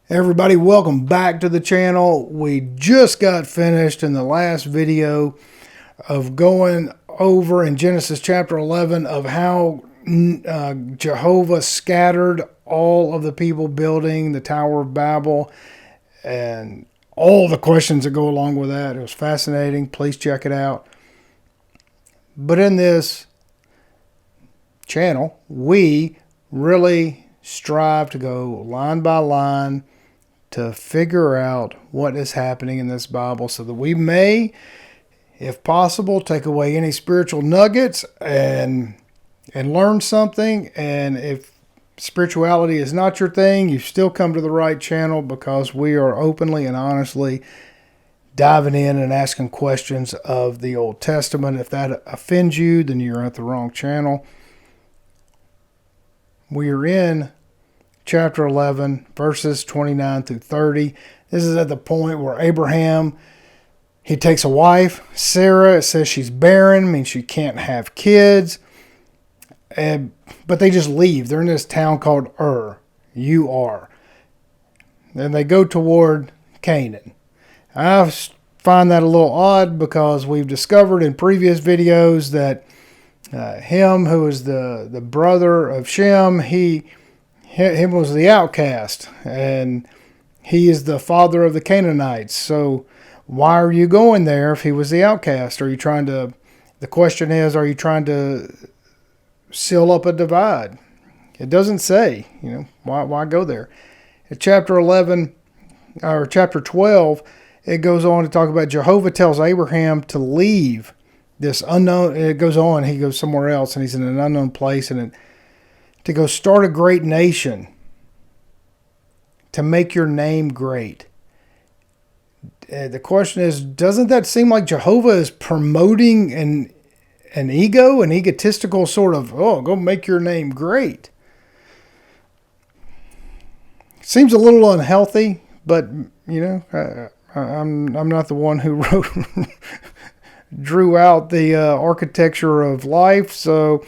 Everybody, welcome back to the channel. We just got finished in the last video of going over in Genesis chapter 11 of how Jehovah scattered all of the people building the Tower of Babel and all the questions that go along with that. It was fascinating. Please check it out. But in this channel, we really strive to go line by line to figure out what is happening in this Bible so that we may, if possible, take away any spiritual nuggets and learn something. And if spirituality is not your thing, you've still come to the right channel, because we are openly and honestly diving in and asking questions of the Old Testament. If that offends you, then you're at the wrong channel. We are in chapter 11, verses 29 through 30. This is at the point where Abraham, he takes a wife, Sarah. It says she's barren, means she can't have kids. But they just leave. They're in this town called U-R. Then they go toward Canaan. I find that a little odd, because we've discovered in previous videos that him, who is the brother of Shem, him was the outcast, and he is the father of the Canaanites. So why are you going there if he was the outcast? The question is, are you trying to seal up a divide? It doesn't say, why go there? In chapter 11, or chapter 12, it goes on to talk about Jehovah tells Abraham to leave this unknown. It goes on, he goes somewhere else, and he's in an unknown place, and to go start a great nation, to make your name great. The question is, doesn't that seem like Jehovah is promoting an egotistical sort of, go make your name great? Seems a little unhealthy, but, I'm not the one who drew out the architecture of life, so...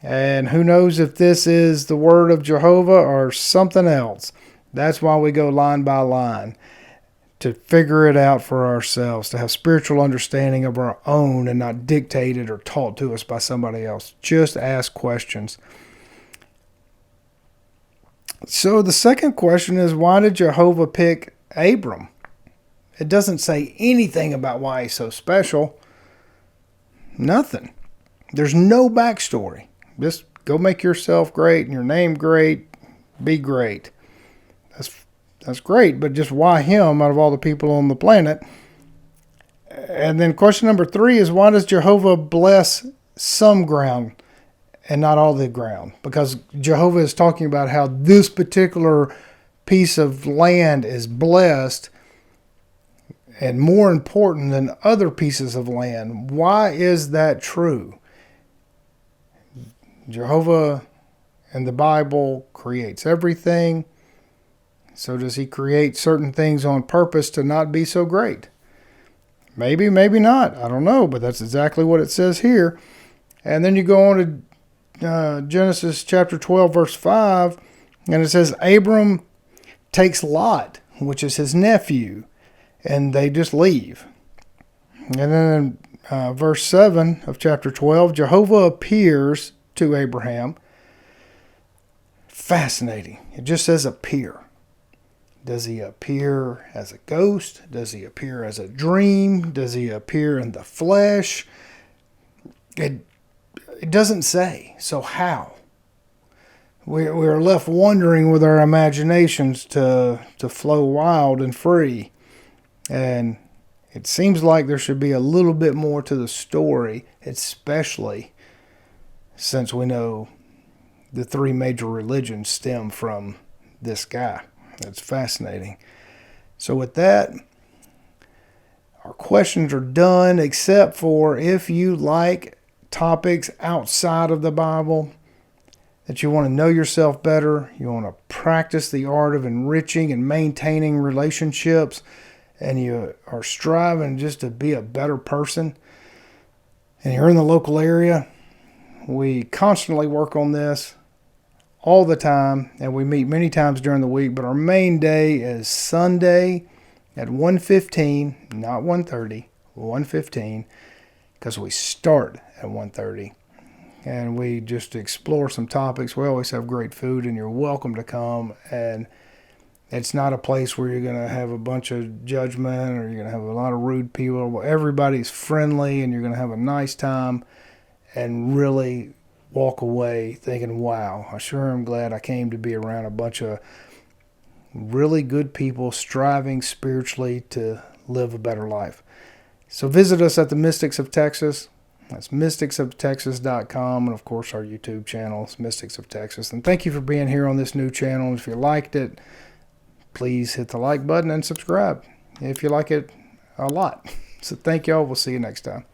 And who knows if this is the word of Jehovah or something else. That's why we go line by line, to figure it out for ourselves, to have spiritual understanding of our own and not dictated or taught to us by somebody else. Just ask questions. So the second question is, why did Jehovah pick Abram? It doesn't say anything about why he's so special. Nothing. There's no backstory. Just go make yourself great and your name great. Be great. That's great, but just why him out of all the people on the planet? And then question number 3 is, why does Jehovah bless some ground and not all the ground? Because Jehovah is talking about how this particular piece of land is blessed and more important than other pieces of land. Why is that true? Jehovah in the Bible creates everything. So does he create certain things on purpose to not be so great? Maybe, maybe not. I don't know, but that's exactly what it says here. And then you go on to Genesis chapter 12, verse 5, and it says, Abram takes Lot, which is his nephew, and they just leave. And then in verse 7 of chapter 12, Jehovah appears to Abraham. Fascinating. It just says appear. Does he appear as a ghost? Does he appear as a dream? Does he appear in the flesh? It doesn't say. So how? We're left wondering with our imaginations to flow wild and free. And it seems like there should be a little bit more to the story, especially since we know the 3 major religions stem from this guy. That's fascinating. So with that, our questions are done, except for if you like topics outside of the Bible, that you want to know yourself better, you want to practice the art of enriching and maintaining relationships, and you are striving just to be a better person, and you're in the local area, we constantly work on this all the time, and we meet many times during the week, but our main day is Sunday at 1:15, not 1:30, 1:15, because we start at 1:30. And we just explore some topics. We always have great food, and you're welcome to come. And it's not a place where you're going to have a bunch of judgment or you're going to have a lot of rude people. Everybody's friendly, and you're going to have a nice time and really walk away thinking, wow, I sure am glad I came to be around a bunch of really good people striving spiritually to live a better life. So visit us at the Mystics of Texas. That's mysticsoftexas.com, and of course our YouTube channel is Mystics of Texas. And thank you for being here on this new channel. If you liked it, please hit the like button and subscribe if you like it a lot. So thank y'all. We'll see you next time.